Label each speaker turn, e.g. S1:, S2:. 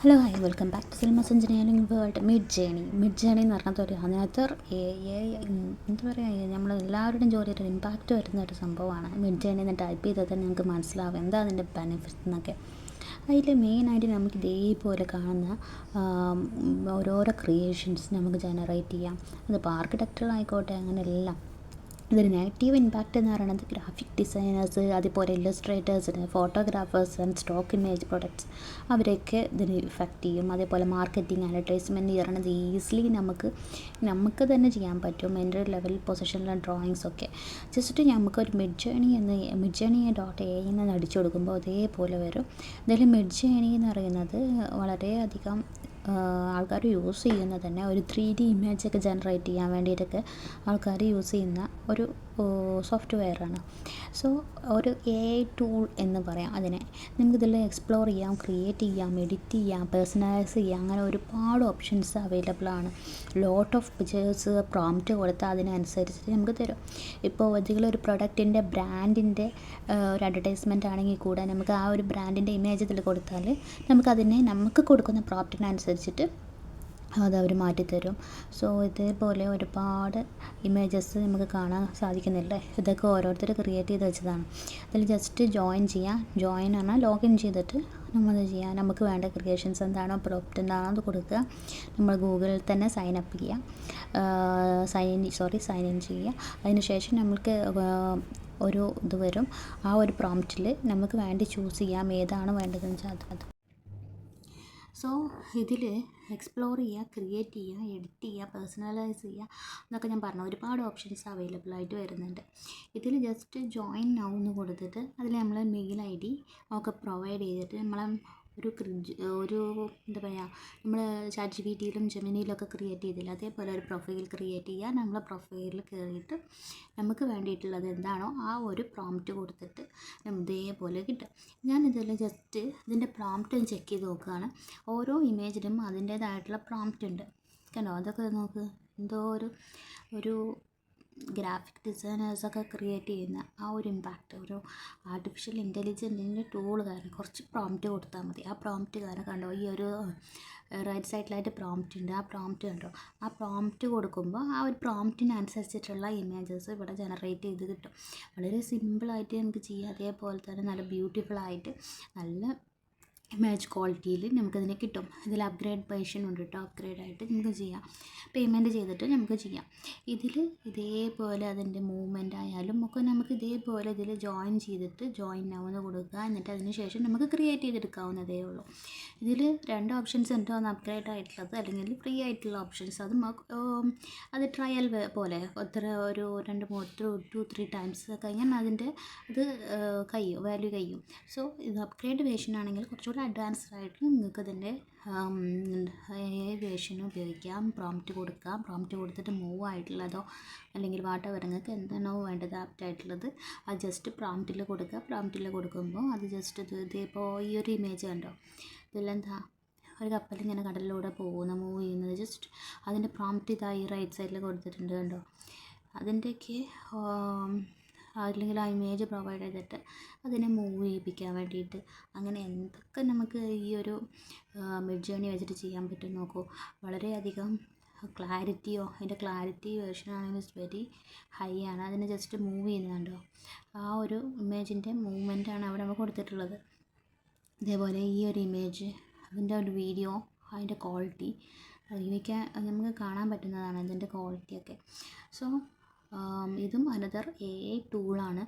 S1: Hello hi welcome back to സിൽമസ് engineering world. Midjourney എന്ന് പറഞ്ഞത് അതിനകത്ത് എന്താ പറയുക, നമ്മൾ എല്ലാവരുടെയും ജോലിയുടെ ഇമ്പാക്റ്റ് വരുന്ന ഒരു സംഭവമാണ്. മിഡ് ജേണി എന്ന് ടൈപ്പ് ചെയ്താൽ തന്നെ നിങ്ങൾക്ക് മനസ്സിലാവും എന്താ അതിൻ്റെ ബെനിഫിറ്റ്സ് എന്നൊക്കെ. അതിൽ മെയിനായിട്ട് നമുക്ക് ഇതേപോലെ കാണുന്ന ഓരോരോ ക്രിയേഷൻസ് നമുക്ക് ജനറേറ്റ് ചെയ്യാം. അതിപ്പോൾ ആർക്കിടെക്ചർ ആയിക്കോട്ടെ, അങ്ങനെ എല്ലാം. ഇതൊരു നെഗറ്റീവ് ഇമ്പാക്റ്റ് എന്ന് പറയുന്നത് ഗ്രാഫിക് ഡിസൈനേഴ്സ്, അതുപോലെ ഇല്ലസ്ട്രേറ്റേഴ്സിന്, photographers and stock image products, അവരൊക്കെ ഇതിന് ഇഫക്റ്റ് ചെയ്യും. അതേപോലെ മാർക്കറ്റിംഗ്, അഡ്വർടൈസ്മെൻറ്റ് ചെയ്യണത് ഈസിലി നമുക്ക് തന്നെ ചെയ്യാൻ പറ്റും. എൻ്റെ ലെവൽ പൊസിഷനിലെ ഡ്രോയിങ്സ് ഒക്കെ ജസ്റ്റ് നമുക്കൊരു മിഡ് ജേണി .ai എന്ന് അടിച്ചു കൊടുക്കുമ്പോൾ അതേപോലെ വരും. ഇതിൽ മിഡ് ജേണി എന്ന് പറയുന്നത് വളരെയധികം ആൾക്കാർ യൂസ് ചെയ്യുന്നത് തന്നെ ഒരു 3D ഇമേജൊക്കെ ജനറേറ്റ് ചെയ്യാൻ വേണ്ടിയിട്ടൊക്കെ ആൾക്കാർ യൂസ് ചെയ്യുന്ന ഒരു സോഫ്റ്റ്വെയറാണ്. സോ ഒരു AI ടൂൾ എന്ന് പറയാം അതിനെ. നമുക്കിതിൽ എക്സ്പ്ലോർ ചെയ്യാം, ക്രിയേറ്റ് ചെയ്യാം, എഡിറ്റ് ചെയ്യാം, പേഴ്സണലൈസ് ചെയ്യാം, അങ്ങനെ ഒരുപാട് ഓപ്ഷൻസ് അവൈലബിൾ ആണ്. ലോട്ട് ഓഫ് പിക്ചേഴ്സ് പ്രോംപ്റ്റ് കൊടുത്താൽ അതിനനുസരിച്ചിട്ട് നമുക്ക് തരും. ഇപ്പോൾ ഏതെങ്കിലും ഒരു പ്രൊഡക്റ്റിൻ്റെ ബ്രാൻഡിൻ്റെ ഒരു അഡ്വർടൈസ്മെൻ്റ് ആണെങ്കിൽ കൂടെ നമുക്ക് ആ ഒരു ബ്രാൻഡിൻ്റെ ഇമേജ് ഇതിൽ കൊടുത്താൽ നമുക്ക് കൊടുക്കുന്ന പ്രോംപ്റ്റിനനുസരിച്ചിട്ട് അതവർ മാറ്റിത്തരും. സോ ഇതേപോലെ ഒരുപാട് ഇമേജസ് നമുക്ക് കാണാൻ സാധിക്കുന്നില്ലേ. ഇതൊക്കെ ഓരോരുത്തർ ക്രിയേറ്റ് ചെയ്ത് വെച്ചതാണ്. അതിൽ ജസ്റ്റ് ജോയിൻ ചെയ്യാം. ജോയിൻ പറഞ്ഞാൽ ലോഗിൻ ചെയ്തിട്ട് നമ്മൾ ചെയ്യാം. നമുക്ക് വേണ്ട ക്രിയേഷൻസ് എന്താണോ, പ്രോംപ്റ്റ് എന്താണോ അത് കൊടുക്കുക. നമ്മൾ ഗൂഗിളിൽ തന്നെ സൈൻ ഇൻ ചെയ്യുക. അതിനുശേഷം നമുക്ക് ഒരു ഇത് വരും. ആ ഒരു പ്രോംപ്റ്റിൽ നമുക്ക് വേണ്ടി ചൂസ് ചെയ്യാം ഏതാണ് വേണ്ടതെന്ന് വെച്ചാൽ അത്. സോ ഇതിൽ എക്സ്പ്ലോർ ചെയ്യുക, ക്രിയേറ്റ് ചെയ്യുക, എഡിറ്റ് ചെയ്യുക, പേഴ്സണലൈസ് ചെയ്യുക എന്നൊക്കെ ഞാൻ പറഞ്ഞു. ഒരുപാട് ഓപ്ഷൻസ് അവൈലബിൾ ആയിട്ട് വരുന്നുണ്ട്. ഇതിൽ ജസ്റ്റ് ജോയിൻ നൗ എന്ന് കൊടുത്തിട്ട് അതിൽ നമ്മൾ മെയിൽ ID ഒക്കെ പ്രൊവൈഡ് ചെയ്തിട്ട് നമ്മളെ ഒരു എന്താ പറയുക, നമ്മൾ ChatGPTയിലും ജെമിനിയിലൊക്കെ ക്രിയേറ്റ് ചെയ്തില്ല, അതേപോലെ ഒരു പ്രൊഫൈൽ ക്രിയേറ്റ് ചെയ്യുക. നമ്മളെ പ്രൊഫൈലിൽ കയറിയിട്ട് നമുക്ക് വേണ്ടിയിട്ടുള്ളത് എന്താണോ ആ ഒരു പ്രോംപ്റ്റ് കൊടുത്തിട്ട് ഇതേപോലെ കിട്ടും. ഞാനിതിൽ ജസ്റ്റ് ഇതിൻ്റെ പ്രോംപ്റ്റ് ചെക്ക് ചെയ്ത് നോക്കുകയാണ്. ഓരോ ഇമേജിനും അതിൻ്റേതായിട്ടുള്ള പ്രോംപ്റ്റ് ഉണ്ട്. കണ്ടോ, അതൊക്കെ നോക്ക്. എന്തോ ഒരു ഗ്രാഫിക് ഡിസൈനേഴ്സൊക്കെ ക്രിയേറ്റ് ചെയ്യുന്ന ആ ഒരു ഇമ്പാക്റ്റ്, ഒരു ആർട്ടിഫിഷ്യൽ ഇൻ്റലിജൻറ്റിൻ്റെ ടൂൾ കാരണം കുറച്ച് പ്രോംപ്റ്റ് കൊടുത്താൽ മതി. ആ പ്രോംപ്റ്റ് കാരണം കണ്ടോ, ഈ ഒരു റൈറ്റ് സൈഡിലായിട്ട് പ്രോംപ്റ്റ് ഉണ്ട്. ആ പ്രോംപ്റ്റ് കണ്ടോ, ആ പ്രോംപ്റ്റ് കൊടുക്കുമ്പോൾ ആ ഒരു പ്രോംപ്റ്റിനനുസരിച്ചിട്ടുള്ള ഇമേജസ് ഇവിടെ ജനറേറ്റ് ചെയ്ത് കിട്ടും. വളരെ സിമ്പിളായിട്ട് നമുക്ക് ചെയ്യാം. അതേപോലെ തന്നെ നല്ല ബ്യൂട്ടിഫുള്ളായിട്ട് നല്ല ഇമേജ് ക്വാളിറ്റിയിൽ നമുക്കതിനെ കിട്ടും. ഇതിൽ അപ്ഗ്രേഡ് വേർഷൻ ഉണ്ട് കേട്ടോ. അപ്ഗ്രേഡായിട്ട് നമുക്ക് ചെയ്യാം, പേയ്മെൻറ്റ് ചെയ്തിട്ട് നമുക്ക് ചെയ്യാം. ഇതിൽ ഇതേപോലെ അതിൻ്റെ മൂവ്മെൻ്റ് ആയാലും ഒക്കെ നമുക്ക് ഇതേപോലെ ഇതിൽ ജോയിൻ ചെയ്തിട്ട് ജോയിൻ നൗ എന്ന് കൊടുക്കുക. എന്നിട്ട് അതിന് ശേഷം നമുക്ക് ക്രിയേറ്റ് ചെയ്തെടുക്കാവുന്നതേ ഉള്ളൂ. ഇതിൽ 2 ഓപ്ഷൻസ് ഉണ്ട്. ഒന്ന് അപ്ഗ്രേഡ് ആയിട്ടുള്ളത്, അല്ലെങ്കിൽ ഫ്രീ ആയിട്ടുള്ള ഓപ്ഷൻസ്. അത് ട്രയൽ പോലെ ഒരു 2-3 ടൈംസ് കഴിഞ്ഞാൽ അതിൻ്റെ അത് വാല്യൂ കഴിയും. സോ ഇത് അപ്ഗ്രേഡ് വേർഷൻ ആണെങ്കിൽ കുറച്ചുകൂടി അഡ്വാൻസ്ഡ് ആയിട്ട് നിങ്ങൾക്ക് അതിൻ്റെ വേർഷൻ ഉപയോഗിക്കാം. പ്രോംപ്റ്റ് കൊടുക്കാം. പ്രോംപ്റ്റ് കൊടുത്തിട്ട് മൂവ് ആയിട്ടുള്ളതോ അല്ലെങ്കിൽ വാട്ടവർ നിങ്ങൾക്ക് എന്താണോ വേണ്ടത് ആപ്റ്റായിട്ടുള്ളത് അത് ജസ്റ്റ് പ്രോംപ്റ്റിൽ കൊടുക്കുക. പ്രോംപ്റ്റിൽ കൊടുക്കുമ്പോൾ അത് ജസ്റ്റ് ഇതിപ്പോൾ ഈ ഒരു ഇമേജ് കണ്ടോ, ഇതിലെന്താ ഒരു കപ്പലിങ്ങനെ കടലിലൂടെ മൂവ് ചെയ്യുന്നത്. ജസ്റ്റ് അതിൻ്റെ പ്രോംപ്റ്റ് ഇതായി റൈറ്റ് സൈഡിൽ കൊടുത്തിട്ടുണ്ട് കണ്ടോ. അതിൻ്റെയൊക്കെ അല്ലെങ്കിൽ ആ ഇമേജ് പ്രൊവൈഡ് ചെയ്തിട്ട് അതിനെ മൂവ് ചെയ്യിപ്പിക്കാൻ വേണ്ടിയിട്ട് അങ്ങനെ എന്തൊക്കെ നമുക്ക് ഈ ഒരു മിഡ് ജേണി വെച്ചിട്ട് ചെയ്യാൻ പറ്റും നോക്കൂ. വളരെയധികം അതിൻ്റെ ക്ലാരിറ്റി വേർഷൻ ആണെങ്കിൽ വെരി ഹൈ ആണ്. അതിനെ ജസ്റ്റ് മൂവ് ചെയ്യുന്നുണ്ടോ, ആ ഒരു ഇമേജിൻ്റെ മൂവ്മെൻറ്റാണ് അവിടെ നമ്മൾ കൊടുത്തിട്ടുള്ളത്. ഇതേപോലെ ഈ ഒരു ഇമേജ്, അതിൻ്റെ ഒരു വീഡിയോ, അതിൻ്റെ ക്വാളിറ്റി ഇവയ്ക്ക് നമുക്ക് കാണാൻ പറ്റുന്നതാണ് ഇതിൻ്റെ ക്വാളിറ്റിയൊക്കെ. സോ ഇതും അനദർ AI ടൂളാണ്.